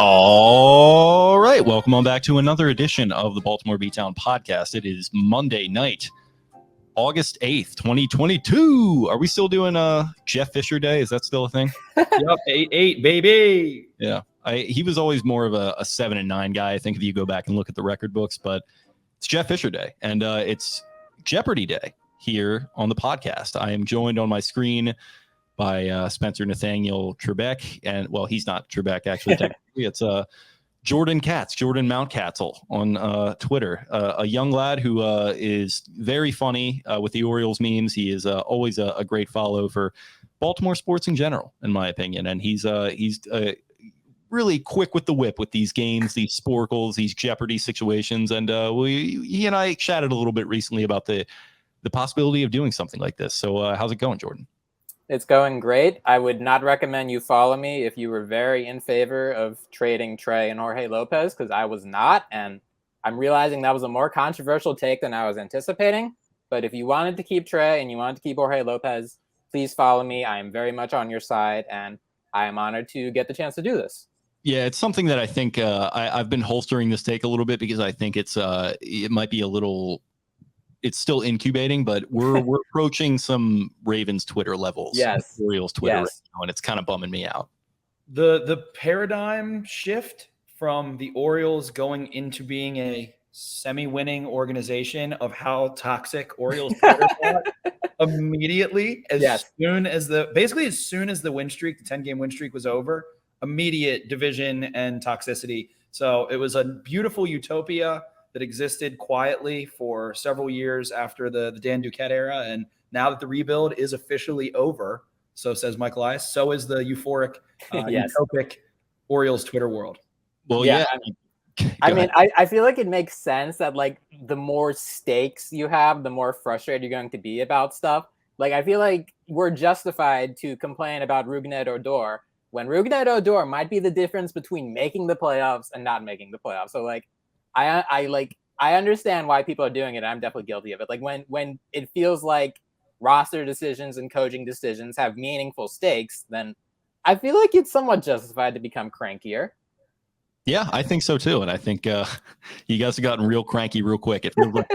All right, welcome on back to another edition of the Baltimore B-Town podcast. It is Monday night, August 8th, 2022. Are we still doing Jeff Fisher Day? Is that still a thing? Yep, 8-8, baby. Yeah, he was always more of a 7 and 9 guy, I think, if you go back and look at the record books, but it's Jeff Fisher Day, and it's Jeopardy Day here on the podcast. I am joined on my screen by Spencer Nathaniel Trebek, and well, he's not Trebek actually. Technically, it's Jordan Katz, Jordan Mountcastle on Twitter, a young lad who is very funny with the Orioles memes. He is always a great follow for Baltimore sports in general, in my opinion, and he's really quick with the whip with these games, these sporkles, these Jeopardy situations, and he and I chatted a little bit recently about the possibility of doing something like this. So how's it going, Jordan? It's going great. I would not recommend you follow me if you were very in favor of trading Trey and Jorge Lopez, because I was not, and I'm realizing that was a more controversial take than I was anticipating. But if you wanted to keep Trey and you wanted to keep Jorge Lopez, please follow me. I am very much on your side, and I am honored to get the chance to do this. Yeah, it's something that I think I've been holstering this take a little bit because I think it might be a little. It's still incubating, but we're approaching some Ravens Twitter levels. Yes. Orioles Twitter yes. right now, and it's kind of bumming me out. The paradigm shift from the Orioles going into being a semi-winning organization of how toxic Orioles Twitter got immediately as soon as the win streak, the 10-game win streak was over, immediate division and toxicity. So it was a beautiful utopia that existed quietly for several years after the Dan Duquette era. And now that the rebuild is officially over, so says Mike Elias, so is the euphoric, utopic Orioles Twitter world. Well, yeah. I feel like it makes sense that like the more stakes you have, the more frustrated you're going to be about stuff. Like, I feel like we're justified to complain about Rougned Odor when Rougned Odor might be the difference between making the playoffs and not making the playoffs. So like, I understand why people are doing it. I'm definitely guilty of it. Like when it feels like roster decisions and coaching decisions have meaningful stakes, then I feel like it's somewhat justified to become crankier. Yeah, I think so too. And I think you guys have gotten real cranky real quick. It feels like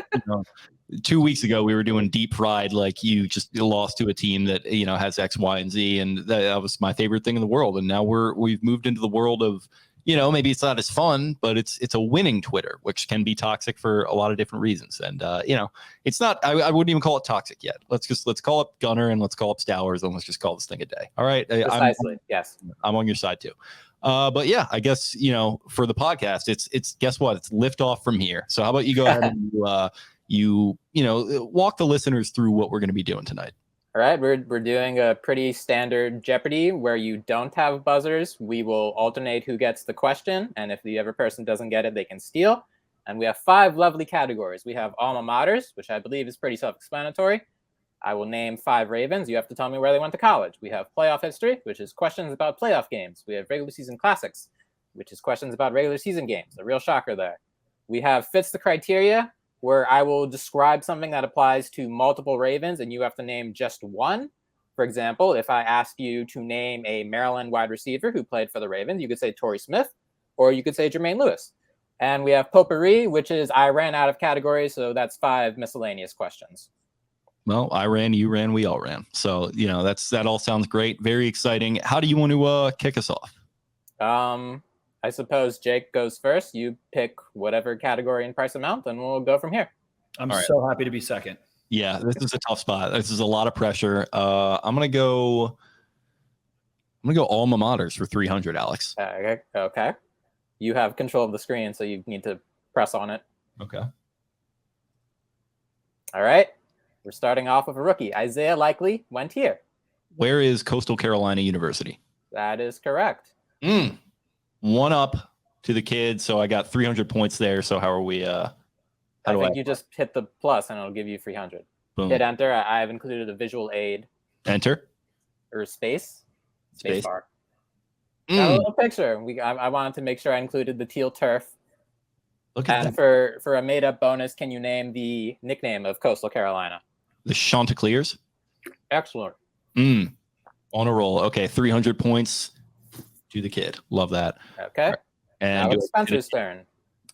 2 weeks ago we were doing deep fried, like you just lost to a team that has X, Y, and Z, and that was my favorite thing in the world. And now we've moved into the world of maybe it's not as fun, but it's a winning Twitter, which can be toxic for a lot of different reasons. And it's not. I wouldn't even call it toxic yet. Let's call it Gunner and let's call up Stowers and let's just call this thing a day. All right. Precisely. Yes. I'm on your side too. But yeah, I guess for the podcast, it's guess what? It's lift off from here. So how about you go ahead and walk the listeners through what we're going to be doing tonight. All right, we're doing a pretty standard Jeopardy where you don't have buzzers. We will alternate who gets the question, and if the other person doesn't get it, they can steal. And we have 5 lovely categories. We have alma maters, which I believe is pretty self-explanatory. I will name 5 Ravens. You have to tell me where they went to college. We have playoff history, which is questions about playoff games. We have regular season classics, which is questions about regular season games. A real shocker there. We have fits the criteria, where I will describe something that applies to multiple Ravens and you have to name just one. For example, if I ask you to name a Maryland wide receiver who played for the Ravens, you could say Torrey Smith, or you could say Jermaine Lewis. And we have potpourri, which is I ran out of categories, so that's 5 miscellaneous questions. Well, I ran, you ran, we all ran. So, that all sounds great. Very exciting. How do you want to kick us off? I suppose Jake goes first. You pick whatever category and price amount, and we'll go from here. I'm so happy to be second. Yeah, this is a tough spot. This is a lot of pressure. I'm gonna go alma maters for 300, Alex. Okay. You have control of the screen, so you need to press on it. Okay. All right. We're starting off with a rookie. Isaiah Likely went here. Where is Coastal Carolina University? That is correct. 1 up to the kid, so I got 300 points there. So how are we? I think you just hit the plus, and it'll give you 300. Boom. Hit enter. I have included a visual aid. Enter. Or space bar. A little picture. I wanted to make sure I included the teal turf. Look at that. For a made-up bonus, can you name the nickname of Coastal Carolina? The Chanticleers. Excellent. On a roll. Okay, 300 points to the kid. Love that. Okay. And Now it's Spencer's turn.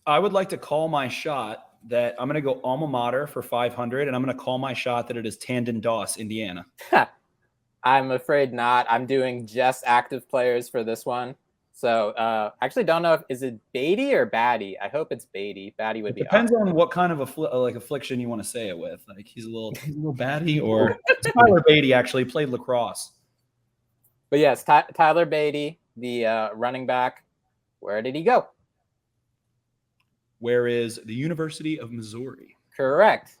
I would like to call my shot that I'm going to go alma mater for 500, and I'm going to call my shot that it is Tandon Doss, Indiana. I'm afraid not. I'm doing just active players for this one. So actually don't know is it Beatty or Batty? I hope it's Beatty. Batty would be depends on what kind of affliction you want to say it with. Like he's a little batty, or Tyler Beatty actually played lacrosse. But yes, Tyler Beatty, the running back. Where did he go? Where is the University of Missouri? Correct.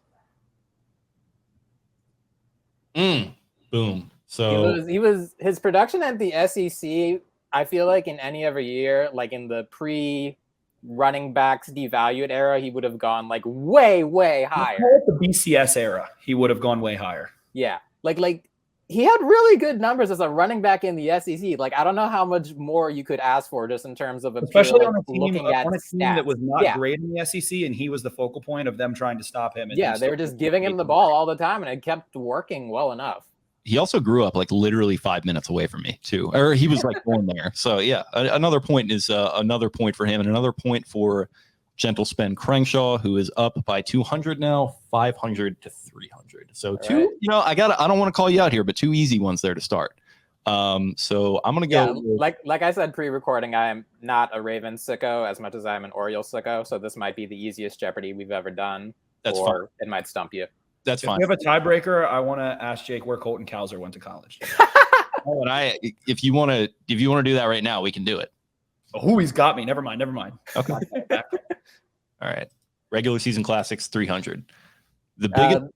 Boom. So he was his production at the SEC. I feel like in any other year, like in the pre-running backs devalued era, he would have gone like way higher. The BCS era, he would have gone way higher. Yeah, like he had really good numbers as a running back in the SEC. Like I don't know how much more you could ask for just in terms of especially on a team that was not great in the SEC, and he was the focal point of them trying to stop him. Yeah, they were just giving him the ball all the time, and it kept working well enough. He also grew up like literally 5 minutes away from me too, or he was like born there. So yeah, another point is another point for him, and another point for Gentle Spen Crankshaw, who is up by 200 now, 500 to 300. So two, right. I don't want to call you out here, but two easy ones there to start. So I'm gonna go. Yeah, like I said pre-recording, I am not a Ravens sicko as much as I'm an Orioles sicko. So this might be the easiest Jeopardy we've ever done. That's fine. It might stump you. That's fine. If we have a tiebreaker, I want to ask Jake where Colton Cowser went to college. And if you want to do that right now, we can do it. Oh, he's got me. Never mind. Okay. All right. Regular season classics 300. The biggest.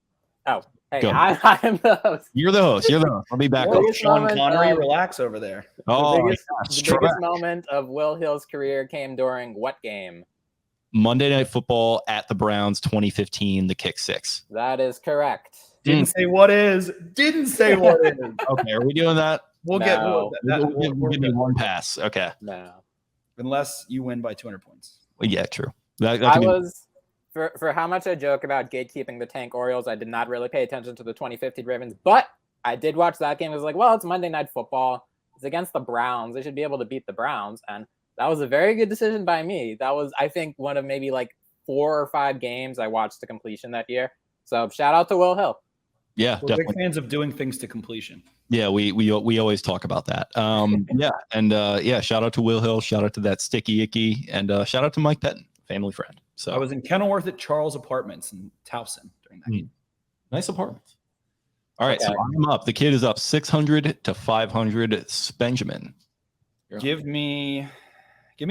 Hey, I'm the host. You're the host. I'll be back. Sean Connery, relax over there. The biggest moment of Will Hill's career came during what game? Monday Night Football at the Browns 2015, the kick six. That is correct. Didn't say what is. Okay, are we doing that? We'll give me one pass. Okay. No. Unless you win by 200 points. Well, yeah, true. For how much I joke about gatekeeping the tank Orioles, I did not really pay attention to the 2015 Ravens, but I did watch that game. I was like, well, it's Monday Night Football. It's against the Browns. They should be able to beat the Browns. And that was a very good decision by me. That was, I think, one of maybe like 4 or 5 games I watched to completion that year. So shout out to Will Hill. Yeah, we're big fans of doing things to completion. Yeah, we always talk about that. Shout out to Will Hill. Shout out to that Sticky Icky, and shout out to Mike Pettin, family friend. So I was in Kenilworth at Charles Apartments in Towson during that game. Nice apartments. All right, so I'm up. The kid is up 600 to 500. Benjamin, Give me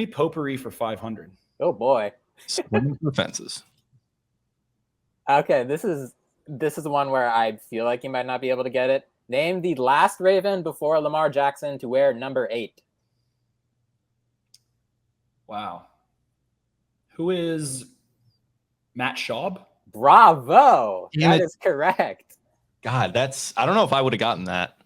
Potpourri for 500. Oh boy. Swinging for the fences. Okay, this is one where I feel like you might not be able to get it. Name the last Raven before Lamar Jackson to wear number 8. Wow. Who is Matt Schaub? Bravo. That is correct. God, I don't know if I would have gotten that.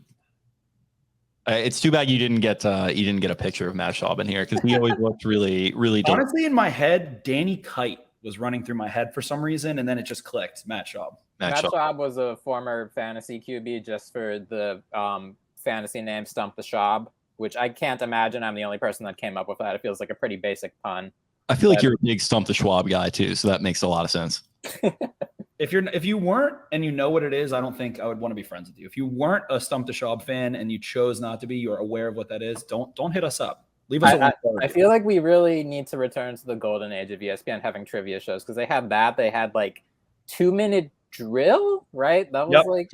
It's too bad you didn't get a picture of Matt Schaub in here, because he always looked really, really dope. Honestly, in my head, Danny Kite was running through my head for some reason, and then it just clicked. Matt Schaub. Matt Schaub was a former fantasy QB, just for the fantasy name Stump the Schaub, which I can't imagine I'm the only person that came up with that. It feels like a pretty basic pun. I feel like you're a big Stump the Schwab guy too, so that makes a lot of sense. If you weren't and you know what it is, I don't think I would want to be friends with you. If you weren't a Stump the Schaub fan and you chose not to be, you're aware of what that is, don't hit us up. Leave us alone. I feel like we really need to return to the golden age of ESPN having trivia shows, because they had that. They had like 2-minute drill, right? That was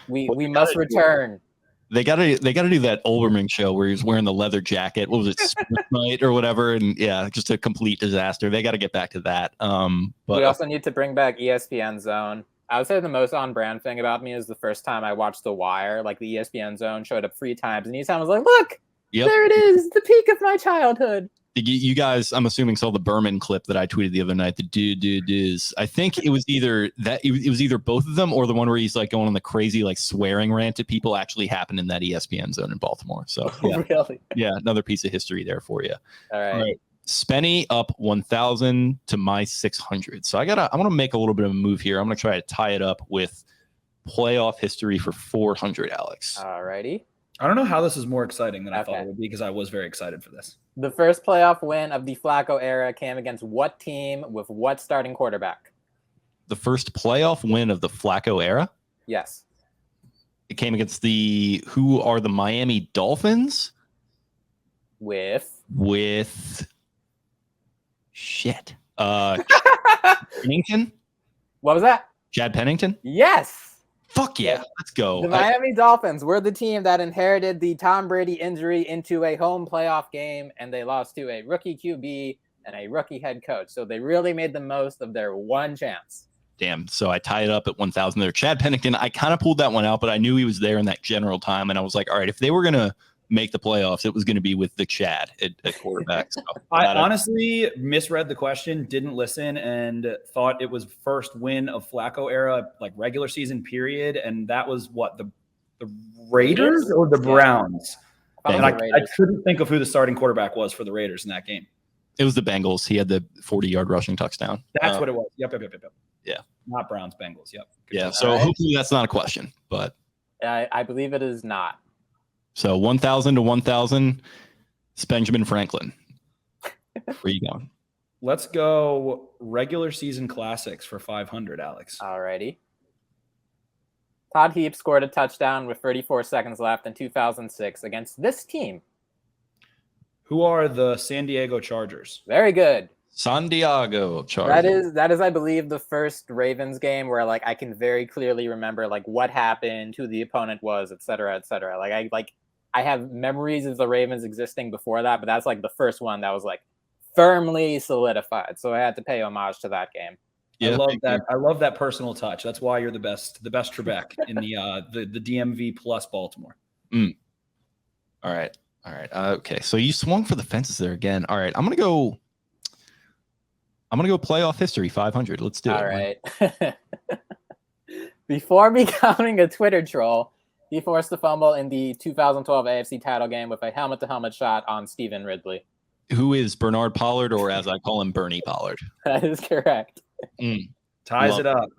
we must return. They gotta do that Olbermann show where he's wearing the leather jacket. What was it, Split Night or whatever? And yeah, just a complete disaster. They got to get back to that. But we also need to bring back ESPN Zone. I would say the most on-brand thing about me is the first time I watched The Wire. Like, the ESPN Zone showed up 3 times, and each time I was like, "Look, there it is, the peak of my childhood." You guys, I'm assuming, saw the Berman clip that I tweeted the other night. The dude is. I think it was either that it was either both of them, or the one where he's like going on the crazy like swearing rant at people actually happened in that ESPN Zone in Baltimore. So yeah, really, yeah, another piece of history there for you. All right. Spenny up 1,000 to my 600. So I want to make a little bit of a move here. I'm going to try to tie it up with playoff history for 400, Alex. All righty. I don't know how this is more exciting than I thought it would be, because I was very excited for this. The first playoff win of the Flacco era came against what team with what starting quarterback? The first playoff win of the Flacco era? Yes. It came against the Miami Dolphins? With shit. Pennington? What was that? Chad Pennington? Yes. Fuck yeah. Let's go. The Miami Dolphins were the team that inherited the Tom Brady injury into a home playoff game, and they lost to a rookie QB and a rookie head coach. So they really made the most of their one chance. Damn. So I tied it up at 1,000 there. Chad Pennington, I kind of pulled that one out, but I knew he was there in that general time. And I was like, all right, if they were going to make the playoffs, it was going to be with the Chad at quarterback. So I honestly misread the question, didn't listen, and thought it was first win of Flacco era, like regular season period. And that was what, the Raiders or the Browns? And I couldn't think of who the starting quarterback was for the Raiders in that game. It was the Bengals. He had the 40-yard rushing touchdown. That's what it was. Yep. Yeah. Not Browns, Bengals. Yep. Yeah. So hopefully that's not a question, but I believe it is not. So 1,000 to 1,000. It's Benjamin Franklin. Where are you going? Let's go regular season classics for 500, Alex. Alrighty. Todd Heap scored a touchdown with 34 seconds left in 2006 against this team. Who are the San Diego Chargers? Very good. San Diego Chargers. That is, I believe, the first Ravens game where like I can very clearly remember like what happened, who the opponent was, et cetera, et cetera. I have memories of the Ravens existing before that, but that's like the first one that was like firmly solidified. So I had to pay homage to that game. Yeah, I love that. I love that personal touch. That's why you're the best Trebek in the DMV plus Baltimore. All right. Okay. So you swung for the fences there again. All right. I'm gonna go playoff history 500. Let's do it. All right. Before becoming a Twitter troll, he forced a fumble in the 2012 AFC title game with a helmet-to-helmet shot on Stephen Ridley. Who is Bernard Pollard, or as I call him, Bernie Pollard? That is correct. Ties it up.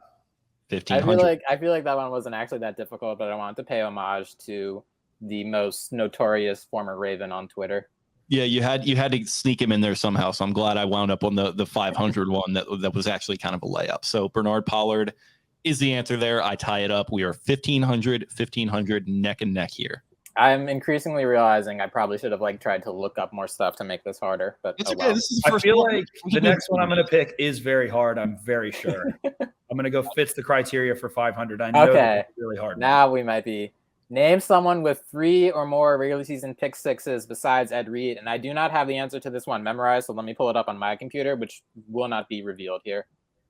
1,500. I feel like that one wasn't actually that difficult, but I wanted to pay homage to the most notorious former Raven on Twitter. Yeah, you had to sneak him in there somehow. So I'm glad I wound up on the 500 one that was actually kind of a layup. So Bernard Pollard is the answer there. I tie it up. We are 1,500 neck and neck here. I'm increasingly realizing I probably should have tried to look up more stuff to make this harder. But it's okay. Well. This is the first I feel one. like the next one I'm going to pick is very hard. I'm very sure. I'm going to go fits the criteria for 500. I know it's really hard. Now we might be. Name someone with 3 or more regular season pick sixes besides Ed Reed. And I do not have the answer to this one memorized, so let me pull it up on my computer, which will not be revealed here.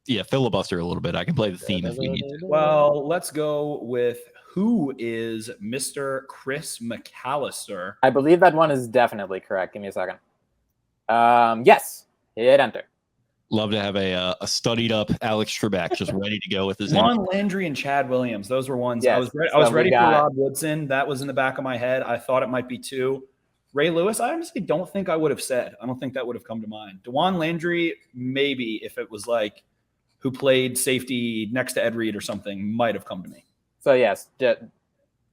Yeah, filibuster a little bit. I can play the theme if we need to. Well, let's go with who is Mr. Chris McAllister. I believe that one is definitely correct. Give me a second. Yes, hit enter. Love to have a studied up Alex Trebek just ready to go with his Juan Landry and Chad Williams. Those were ones. Yes, I was ready for Rob Woodson. That was in the back of my head. I thought it might be 2. Ray Lewis, I honestly don't think I would have said. I don't think that would have come to mind. DeJuan Landry, maybe if it was like who played safety next to Ed Reed or something, might have come to me. So yes,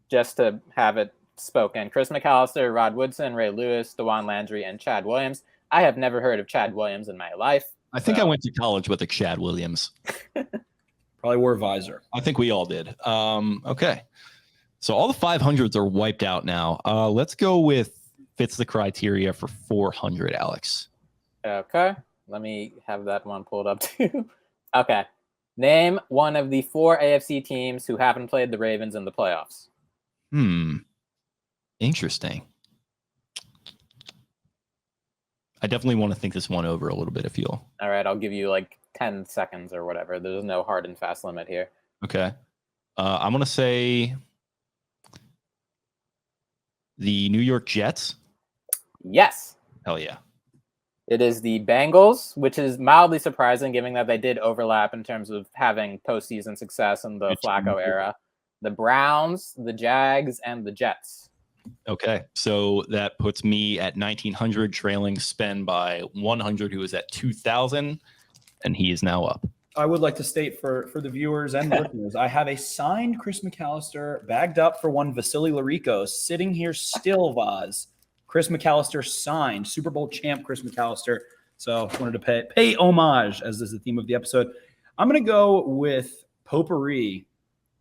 just to have it spoken, Chris McAllister, Rod Woodson, Ray Lewis, DeJuan Landry, and Chad Williams. I have never heard of Chad Williams in my life. I think I went to college with a Chad Williams. Probably wore a visor. I think we all did. Okay. So all the 500s are wiped out now. Let's go with fits the criteria for 400, Alex. Okay. Let me have that one pulled up too. Okay. Name one of the 4 AFC teams who haven't played the Ravens in the playoffs. Interesting. I definitely want to think this one over a little bit if you'll. All right. I'll give you 10 seconds or whatever. There's no hard and fast limit here. Okay. I'm going to say the New York Jets. Yes. Hell yeah. It is the Bengals, which is mildly surprising given that they did overlap in terms of having postseason success in the Flacco era. The Browns, the Jags, and the Jets. Okay, so that puts me at 1,900, trailing Spen by 100, who is at 2,000, and he is now up. I would like to state for the viewers and the listeners, I have a signed Chris McAllister bagged up for one Vasily Larikos sitting here still, Vaz. Chris McAllister signed, Super Bowl champ Chris McAllister. So wanted to pay homage, as is the theme of the episode. I'm going to go with Potpourri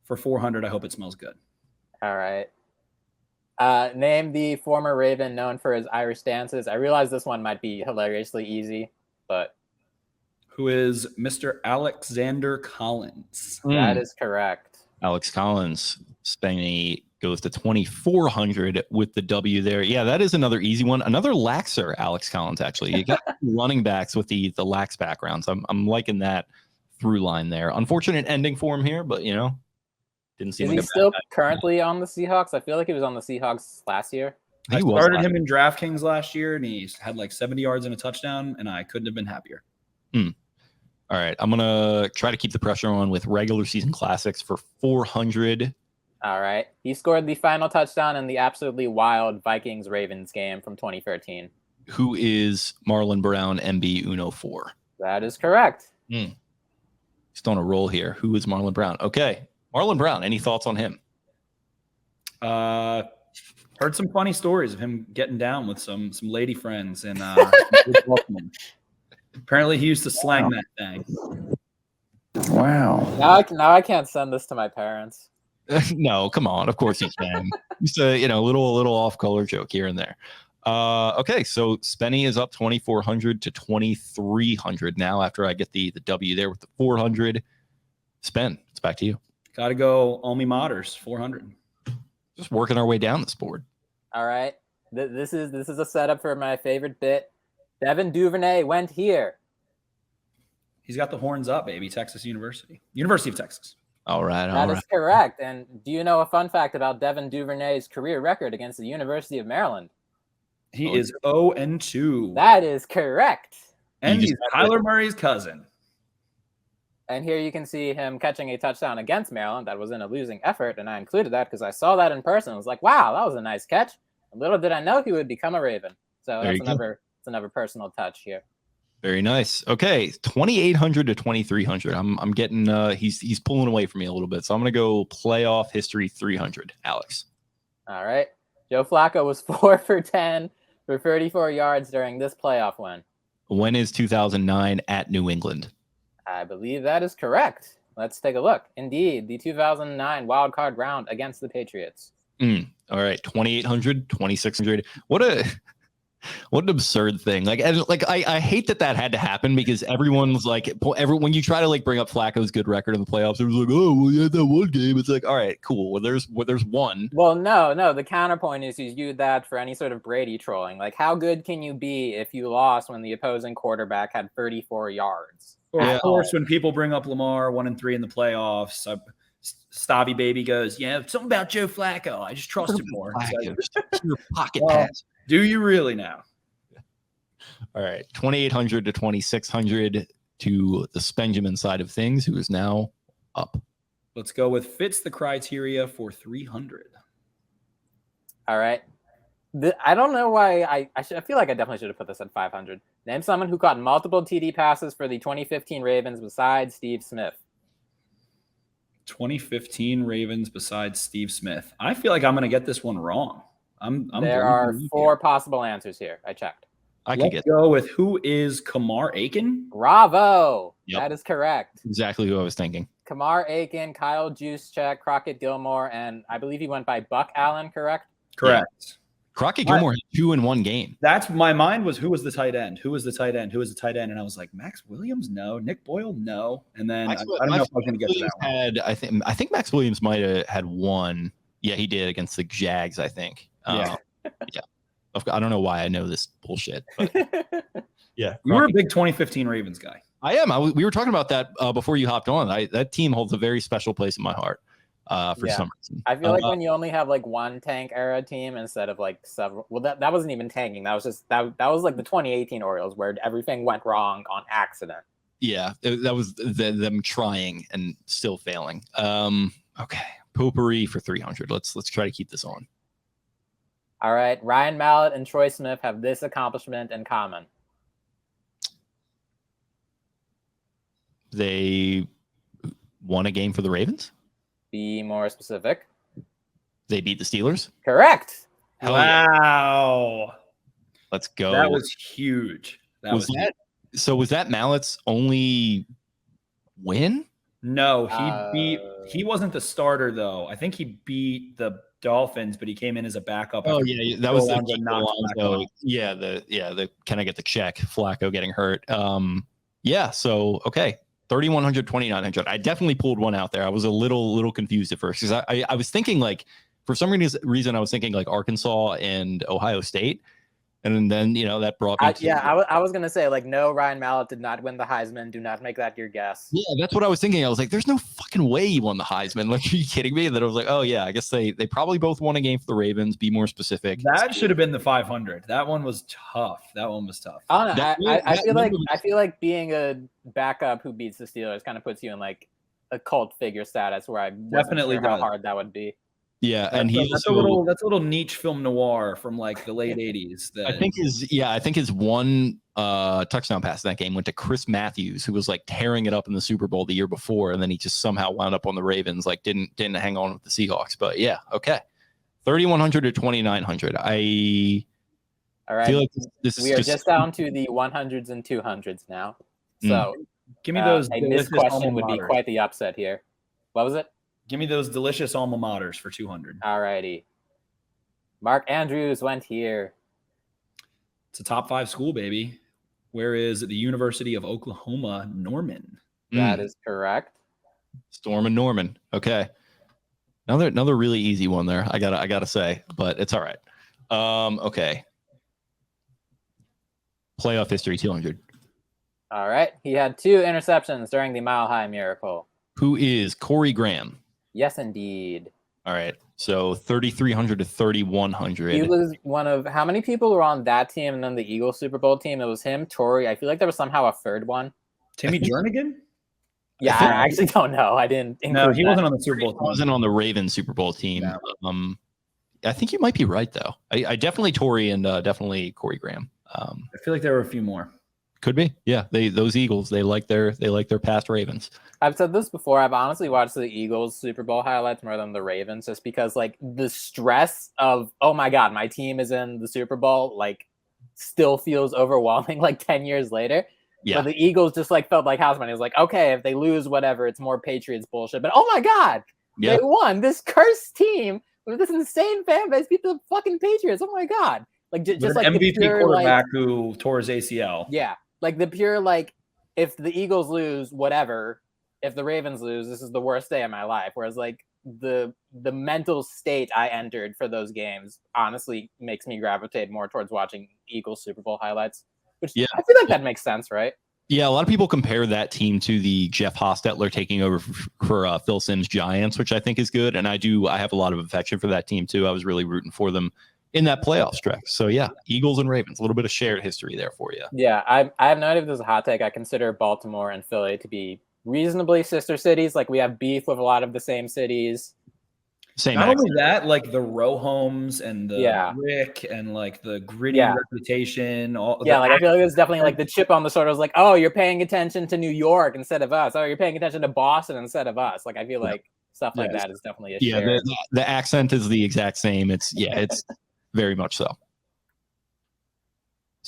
for 400. I hope it smells good. All right. Name the former Raven known for his Irish dances. I realize this one might be hilariously easy, but who is Mr. Alexander Collins. That is correct. Alex Collins. Spenny goes to 2,400 with the W there. Yeah, that is another easy one. Another laxer, Alex Collins, actually. You got running backs with the lax backgrounds. I'm liking that through line there. Unfortunate ending for him here, but, didn't seem like he still currently on the Seahawks? I feel like he was on the Seahawks last year. I started him in DraftKings last year, and he had like 70 yards and a touchdown, and I couldn't have been happier. All right, I'm going to try to keep the pressure on with regular season classics for 400. All right. He scored the final touchdown in the absolutely wild Vikings-Ravens game from 2013. Who is Marlon Brown, MB Uno 4? That is correct. Just on a roll here. Who is Marlon Brown? Okay. Marlon Brown, any thoughts on him? Heard some funny stories of him getting down with some lady friends. And apparently he used to slang that thing. Wow. Now I can't send this to my parents. No, come on. Of course you can. Just a little off-color joke here and there. Okay, so Spenny is up 2,400 to 2,300 now after I get the W there with the 400. Spen, it's back to you. Got to go Almi Matters, 400. Just working our way down this board. All right. This is a setup for my favorite bit. Devin Duvernay went here. He's got the horns up, baby. Texas University. University of Texas. All right. That is correct. And do you know a fun fact about Devin Duvernay's career record against the University of Maryland? He is 0-2. That is correct. And he's Kyler Murray's cousin. And here you can see him catching a touchdown against Maryland that was in a losing effort, and I included that because I saw that in person. I was like, wow, that was a nice catch. Little did I know he would become a Raven. So that's another personal touch here. Very nice. Okay, 2,800 to 2,300. I'm getting he's pulling away from me a little bit, so I'm gonna go playoff history 300. Alex. All right. Joe Flacco was 4 for 10 for 34 yards during this playoff win. When is 2009 at New England? I believe that is correct. Let's take a look. Indeed, the 2009 wild card round against the Patriots. All right, 2,800, 2,600. What an absurd thing. I hate that had to happen because everyone's like, when you try to bring up Flacco's good record in the playoffs, it was like, oh, well, you had that one game. It's like, all right, cool. Well, there's one. Well, no. The counterpoint is you use that for any sort of Brady trolling. Like, how good can you be if you lost when the opposing quarterback had 34 yards? Or of course, when people bring up Lamar 1-3 in the playoffs, Stabby Baby goes, yeah, something about Joe Flacco. I just trust him more. Your pocket pass. Do you really now? All right, 2,800 to 2,600 to the Spenjamin side of things, who is now up. Let's go with fits the criteria for 300. All right. I don't know why I feel like I definitely should have put this at 500. Name someone who caught multiple TD passes for the 2015 Ravens besides Steve Smith. 2015 Ravens besides Steve Smith. I feel like I'm going to get this one wrong. There are 4 possible answers here. I checked. Let's go with who is Kamar Aiken? Bravo. Yep. That is correct. Exactly who I was thinking. Kamar Aiken, Kyle Juszczyk, Crockett Gilmore, and I believe he went by Buck Allen, correct? Correct. Yeah. Crockett Gilmore had 2 in one game. That's my mind was who was the tight end? Who was the tight end? Who was the tight end? And I was like, Max Williams? No. Nick Boyle? No. And then I don't know if I was going to get to that one. I think Max Williams might have had 1. Yeah, he did against the Jags, I think. Yeah. I don't know why I know this bullshit. But yeah. You were a big 2015 Ravens guy. I am. We were talking about that before you hopped on. That team holds a very special place in my heart. For some reason. I feel like when you only have one tank era team instead of several, well, that wasn't even tanking. That was just that was the 2018 Orioles where everything went wrong on accident. Yeah, that was them trying and still failing. Okay, Potpourri for 300. Let's try to keep this on. All right, Ryan Mallett and Troy Smith have this accomplishment in common. They won a game for the Ravens. Be more specific. They beat the Steelers. Correct. Wow. Let's go. That was huge. Was that Mallett's only win? No, he wasn't the starter though. I think he beat the Dolphins, but he came in as a backup. Oh yeah, that was the Alonso. Yeah, the can I get the check? Flacco getting hurt. Yeah, so okay. 3,100, 2,900. I definitely pulled one out there. I was a little confused at first because I was thinking like for some reason I was thinking like Arkansas and Ohio State. And then, that brought me to... I was going to say, like, no, Ryan Mallett did not win the Heisman. Do not make that your guess. Yeah, that's what I was thinking. I was like, there's no fucking way he won the Heisman. Like, are you kidding me? And then I was like, oh, yeah, I guess they probably both won a game for the Ravens. Be more specific. That should have been the 500. That one was tough. I don't know. I feel like being a backup who beats the Steelers kind of puts you in, like, a cult figure status where I definitely how hard that would be. Yeah, and that's a little niche film noir from like the late 80s. I think his one touchdown pass in that game went to Chris Matthews, who was like tearing it up in the Super Bowl the year before, and then he just somehow wound up on the Ravens, like didn't hang on with the Seahawks. But yeah, okay, 3,100 to 2,900. All right, feel like we are just down to the 100s and 200s now. So give me those. This question would be quite the upset here. What was it? Give me those delicious alma maters for 200. All righty. Mark Andrews went here. It's a top 5 school, baby. Where is the University of Oklahoma, Norman? That is correct. Storm and Norman. Okay. Another really easy one there. I gotta say, but it's all right. Okay. Playoff history 200. All right. He had 2 interceptions during the Mile High Miracle. Who is Corey Graham? Yes, indeed. All right. So 3,300 to 3,100. He was one of how many people were on that team and then the Eagles Super Bowl team? It was him, Torrey. I feel like there was somehow a third one. Timmy Jernigan? Yeah, I actually don't know. I didn't. No, he wasn't on the Super Bowl team. He wasn't on the Ravens Super Bowl team. No. I think you might be right, though. I definitely Torrey and definitely Corey Graham. I feel like there were a few more. Could be. Yeah. Those Eagles, they like their past Ravens. I've said this before. I've honestly watched the Eagles Super Bowl highlights more than the Ravens just because like the stress of, oh my God, my team is in the Super Bowl, like still feels overwhelming like 10 years later. Yeah. But the Eagles just like felt like house money. It was like, okay, if they lose, whatever, it's more Patriots bullshit. But oh my God, They won. This cursed team with this insane fan base beat the fucking Patriots. Oh my God. Like just like MVP the pure, quarterback who tore his ACL. Yeah. Like the pure, like if the Eagles lose, whatever, if the Ravens lose, this is the worst day of my life. Whereas like the mental state I entered for those games honestly makes me gravitate more towards watching Eagles Super Bowl highlights, which I feel like that makes sense, right? Yeah, a lot of people compare that team to the Jeff Hostetler taking over for Phil Simms Giants, which I think is good. And I have a lot of affection for that team too. I was really rooting for them in that playoff stretch. So yeah, Eagles and Ravens, a little bit of shared history there for you. Yeah, I have no idea if this is a hot take. I consider Baltimore and Philly to be reasonably sister cities. Like we have beef with a lot of the same cities. Same. Not only that, like the row homes and the brick and like the gritty reputation. I feel like it's definitely like the chip on the shoulder. Like, oh, you're paying attention to New York instead of us. Oh, you're paying attention to Boston instead of us. Like I feel like stuff like that is definitely a share. The accent is the exact same. It's very much so.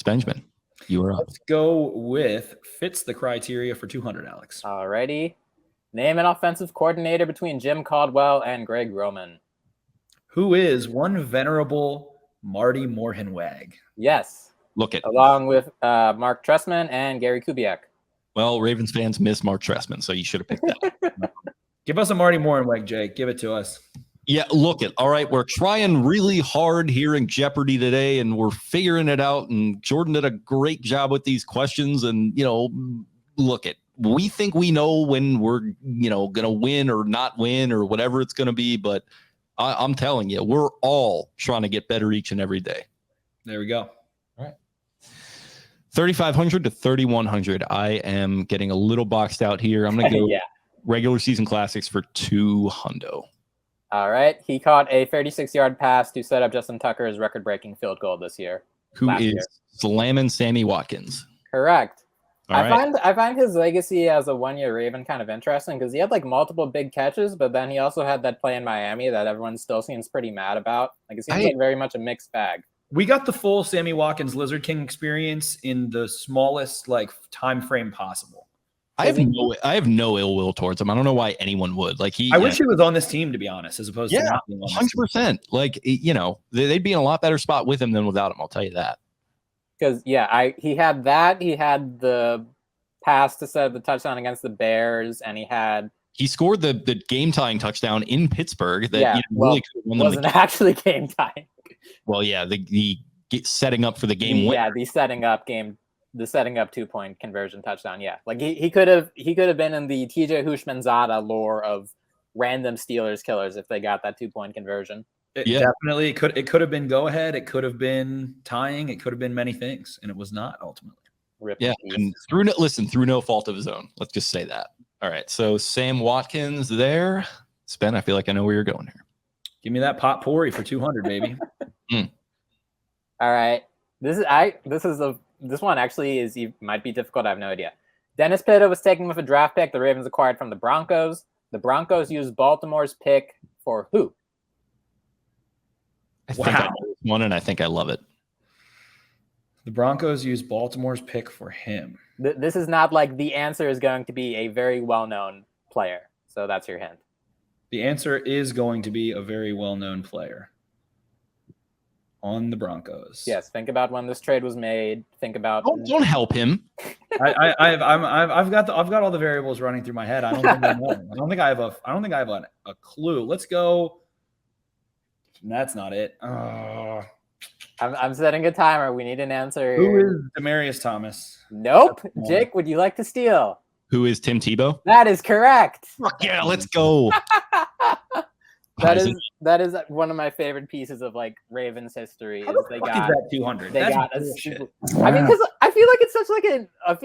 Benjamin, you are up. Let's go with fits the criteria for 200, Alex. Alrighty. Name an offensive coordinator between Jim Caldwell and Greg Roman. Who is one venerable Marty Morhenweg? Yes. Along with Mark Trestman and Gary Kubiak. Well, Ravens fans miss Mark Trestman, so you should have picked that. Give us a Marty Morhenweg, Jake. Give it to us. Yeah, all right, we're trying really hard here in Jeopardy today, and we're figuring it out, and Jordan did a great job with these questions, and, we think we know when we're, going to win or not win or whatever it's going to be, but I'm telling you, we're all trying to get better each and every day. There we go. All right. 3,500 to 3,100. I am getting a little boxed out here. I'm going to go regular season classics for 200. All right. He caught a 36-yard pass to set up Justin Tucker's record-breaking field goal this year. Who is slamming Sammy Watkins? Correct. I find his legacy as a one-year Raven kind of interesting because he had like multiple big catches, but then he also had that play in Miami that everyone still seems pretty mad about. Like it seems like very much a mixed bag. We got the full Sammy Watkins Lizard King experience in the smallest time frame possible. I have no ill will towards him. I don't know why anyone would. I wish he was on this team, to be honest, as opposed to not being on this 100%. They'd be in a lot better spot with him than without him. I'll tell you that. Because he had that. He had the pass to set the touchdown against the Bears, and he scored the game tying touchdown in Pittsburgh. That really wasn't actually game tying. Well, yeah, the setting up for the game. Yeah, the setting up 2-point conversion touchdown. Yeah, he could have been in the TJ Hushmanzada lore of random Steelers killers if they got that 2-point conversion. Definitely it could have been go ahead. It could have been tying. It could have been many things, and it was not ultimately. And through no fault of his own. Let's just say that. All right, so Sam Watkins there. Spen, I feel like I know where you're going here. Give me that potpourri for 200, baby. All right, this one actually might be difficult. I have no idea. Dennis Pitta was taken with a draft pick the Ravens acquired from the Broncos. The Broncos used Baltimore's pick for who? I think I know this one, and I think I love it. The Broncos used Baltimore's pick for him. This is not the answer is going to be a very well-known player. So that's your hint. The answer is going to be a very well-known player on the Broncos. Yes. Think about when this trade was made. Think about. Don't help him. I've got all the variables running through my head. I don't think I know. I don't think I have a clue. Let's go. That's not it. I'm setting a timer. We need an answer. Who is Demaryius Thomas? Nope. Jake, would you like to steal? Who is Tim Tebow? That is correct. Fuck yeah, let's go. That is one of my favorite pieces of Ravens history. How the fuck is that 200? They got a super. I mean, because I feel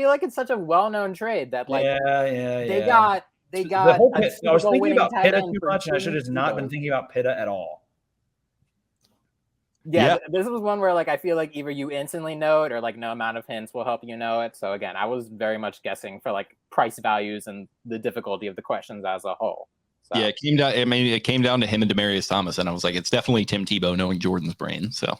like it's such a well-known trade that they got. I was thinking about Pitta too much, and I should have not been thinking about Pitta at all. Yeah, this was one where I feel like either you instantly know it or no amount of hints will help you know it. So again, I was very much guessing for price values and the difficulty of the questions as a whole. So. Yeah, it came down to him and Demaryius Thomas, and I was like, it's definitely Tim Tebow, knowing Jordan's brain. So,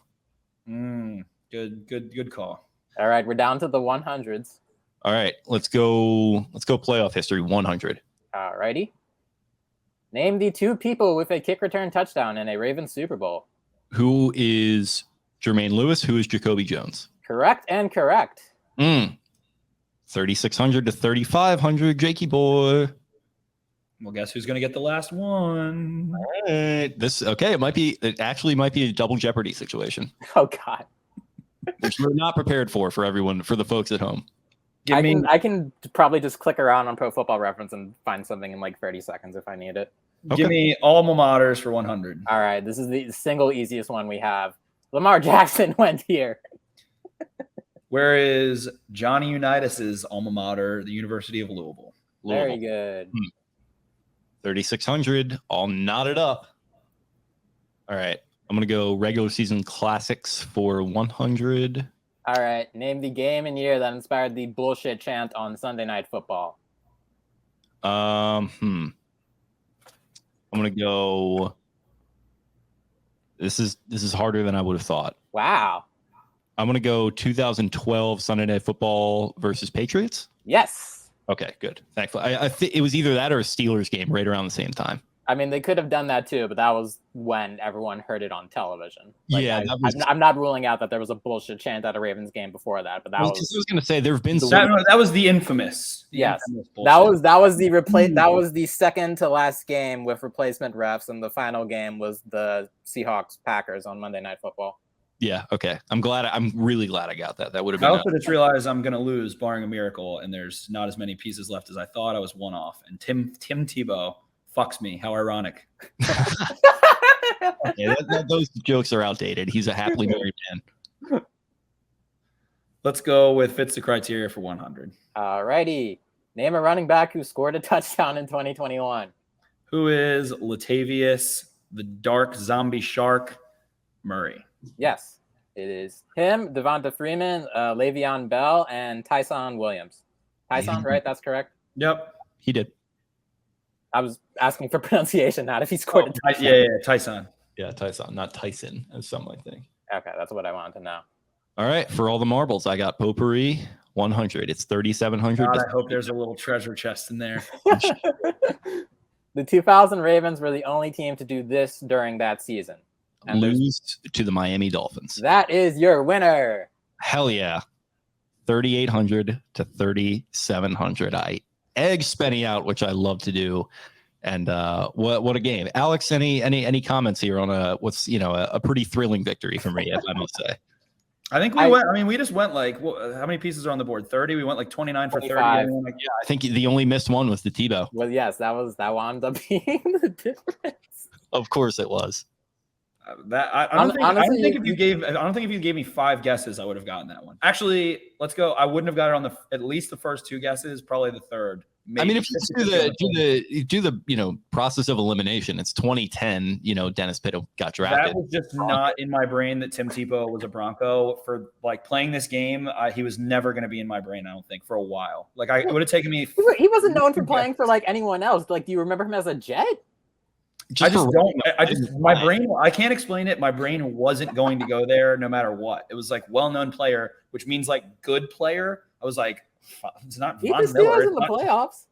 good call. All right, we're down to the 100s. All right, let's go playoff history 100. All righty. Name the 2 people with a kick return touchdown in a Ravens Super Bowl. Who is Jermaine Lewis? Who is Jacoby Jones? Correct and correct. 3,600 to 3,500, Jakey boy. Well, guess who's going to get the last one? All right. It actually might be a double Jeopardy situation. Oh God. Which we're not prepared for everyone, for the folks at home. I can probably just click around on Pro Football Reference and find something in 30 seconds if I need it. Okay. Give me alma maters for 100. All right, this is the single easiest one we have. Lamar Jackson went here. Where is Johnny Unitas's alma mater, the University of Louisville? Very good. 3,600, all knotted up. All right, I'm going to go regular season classics for 100. All right, name the game and year that inspired the bullshit chant on Sunday Night Football. I'm going to go. This is harder than I would have thought. Wow. I'm going to go 2012 Sunday Night Football versus Patriots. Yes. Okay, good. Thankfully, I think it was either that or a Steelers game right around the same time. I mean, they could have done that too, but that was when everyone heard it on television. I'm not ruling out that there was a bullshit chant at a Ravens game before that, but I was going to say there have been that was the infamous. Yes, infamous that was the second to last game with replacement refs, and the final game was the Seahawks Packers on Monday Night Football. Yeah. Okay. I'm really glad I got that. That would have been. I also just realized I'm going to lose, barring a miracle, and there's not as many pieces left as I thought. I was one off, and Tim Tebow fucks me. How ironic. Okay, those jokes are outdated. He's a happily married man. Let's go with fits the criteria for 100. All righty. Name a running back who scored a touchdown in 2021. Who is Latavius, the dark zombie shark, Murray? Yes, it is him, Devonta Freeman, Le'Veon Bell, and Tyson Williams. Tyson, right? That's correct? Yep. He did. I was asking for pronunciation, not if he scored a touchdown. Yeah, Tyson. Yeah, Tyson, not Tyson, as some might think. Okay, that's what I wanted to know. All right, for all the marbles, I got Potpourri 100. It's 3,700. God, I hope there's a little treasure chest in there. The 2000 Ravens were the only team to do this during that season. And lose to the Miami Dolphins. That is your winner. Hell yeah. 3,800 to 3,700. I egg Spenny out, which I love to do. And what a game. Alex, any comments here on what's a pretty thrilling victory for me, if I must say. I think we just went like, how many pieces are on the board? 30? We went like 29 for 30. Yeah, I think the only missed one was the Tebow. Well, yes, that wound up being the difference. Of course it was. I don't think if you gave me 5 guesses, I would have gotten that one. Actually, let's go. I wouldn't have got it on at least the first 2 guesses, probably the third. Maybe. I mean, if you do the process of elimination, it's 2010. Dennis Pitt got drafted. That was just not in my brain that Tim Tebow was a Bronco for like playing this game. He was never going to be in my brain. I don't think for a while. Like it would have taken me. He wasn't known for playing for like anyone else. Like, do you remember him as a Jet? My brain, I can't explain it. My brain wasn't going to go there no matter what. It was like well-known player, which means like good player. I was like, it's not Von Miller. In the playoffs.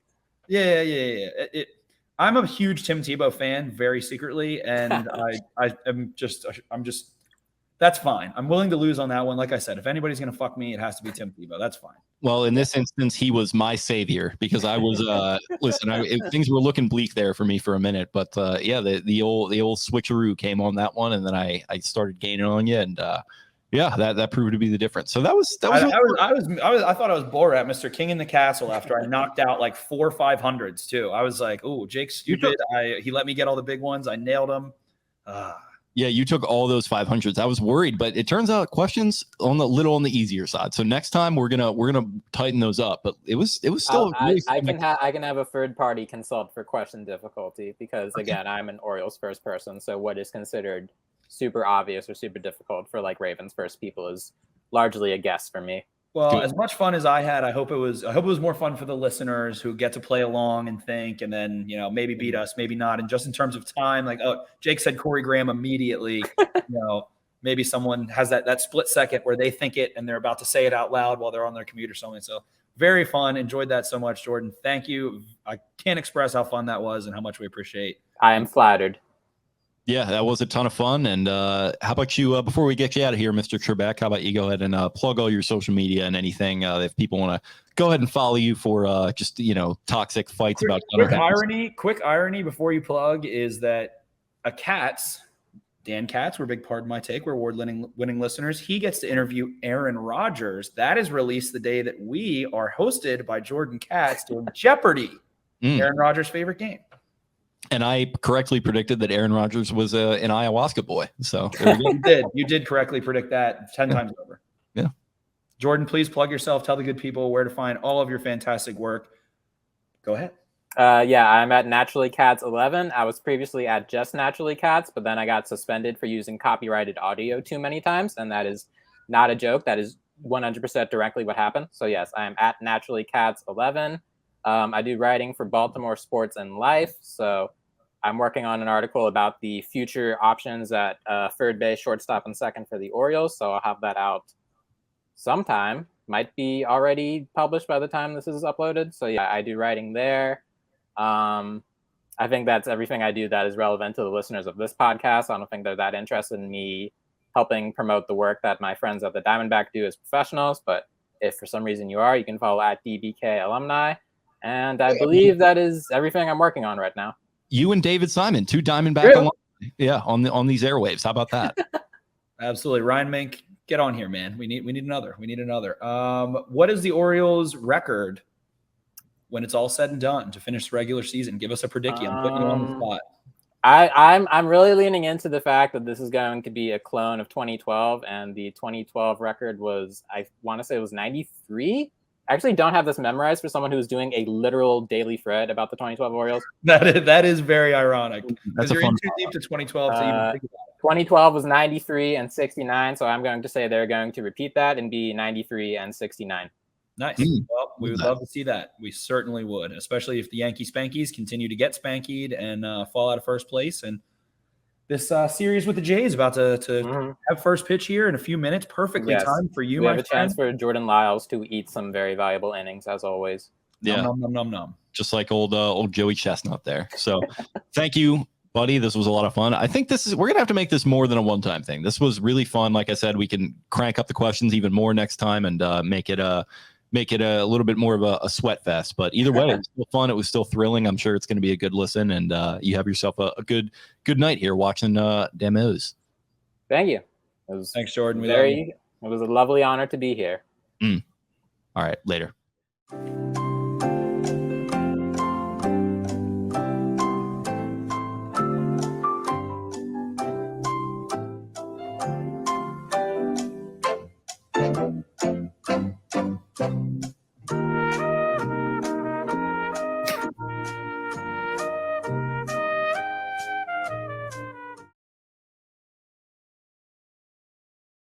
Yeah. I'm a huge Tim Tebow fan, very secretly, and I'm just that's fine. I'm willing to lose on that one. Like I said, if anybody's gonna fuck me, it has to be Tim Tebow. That's fine. Well, in this instance, he was my savior because I was things were looking bleak there for me for a minute, but the old switcheroo came on that one, and then I started gaining on you, and that proved to be the difference. So that was. I thought I was Borat, Mr. King in the Castle, after I knocked out like 4 500s too. I was like, "Oh, Jake's stupid." He let me get all the big ones. I nailed them. Yeah, you took all those 500s. I was worried, but it turns out questions on the easier side. So next time we're gonna tighten those up. But it was still. I can have a third party consult for question difficulty because again, I'm an Orioles first person. So what is considered super obvious or super difficult for like Ravens first people is largely a guess for me. Well, as much fun as I had, I hope it was more fun for the listeners who get to play along and think, and then maybe beat us, maybe not. And just in terms of time, like Jake said, Corey Graham immediately. Maybe someone has that split second where they think it and they're about to say it out loud while they're on their commute or something. So very fun. Enjoyed that so much, Jordan. Thank you. I can't express how fun that was and how much we appreciate. I am flattered. Yeah, that was a ton of fun. And how about you, before we get you out of here, Mr. Trebek, how about you go ahead and plug all your social media and anything if people want to go ahead and follow you for just, toxic fights about quick irony before you plug is that Dan Katz, we're a big part of my take, we're award-winning listeners. He gets to interview Aaron Rodgers. That is released the day that we are hosted by Jordan Katz doing Jeopardy, Aaron Rodgers' favorite game. And I correctly predicted that Aaron Rodgers was an ayahuasca boy. So you did correctly predict that 10 times over. Yeah. Jordan, please plug yourself. Tell the good people where to find all of your fantastic work. Go ahead. I'm at Naturally Cats 11. I was previously at just Naturally Cats, but then I got suspended for using copyrighted audio too many times. And that is not a joke. That is 100% directly what happened. So yes, I am at Naturally Cats 11. I do writing for Baltimore Sports and Life. So I'm working on an article about the future options at third base, shortstop, and second for the Orioles. So I'll have that out sometime. Might be already published by the time this is uploaded. So yeah, I do writing there. I think that's everything I do that is relevant to the listeners of this podcast. I don't think they're that interested in me helping promote the work that my friends at the Diamondback do as professionals. But if for some reason you are, you can follow at DBK Alumni. And I believe that is everything I'm working on right now. You and David Simon, 2 Diamondback alumni. Yeah, on these airwaves. How about that? Absolutely. Ryan Mink, get on here, man. We need another. What is the Orioles record when it's all said and done to finish the regular season? Give us a prediction. I'm putting you on the spot. I'm really leaning into the fact that this is going to be a clone of 2012, and the 2012 record was, I want to say it was 93. I actually don't have this memorized for someone who's doing a literal daily thread about the 2012 Orioles. That is very ironic because you're in too deep to 2012 to even think about it. 2012 was 93 and 69, so I'm going to say they're going to repeat that and be 93 and 69. Nice. Well, we would love to see that. We certainly would, especially if the Yankee Spankies continue to get spankied and fall out of first place. And this series with the Jays about to have first pitch here in a few minutes. Perfectly timed for you, we my have a friend. chance for Jordan Lyles to eat some very valuable innings, as always. Yeah, Nom. Just like old Joey Chestnut there. So thank you, buddy. This was a lot of fun. I think we're gonna have to make this more than a one-time thing. This was really fun. Like I said, we can crank up the questions even more next time and make it a little bit more of a sweat fest. But either way, it was still fun. It was still thrilling. I'm sure it's going to be a good listen, and you have yourself a good night here watching demos. Thank you. Thanks, Jordan. It was a lovely honor to be here. All right, later.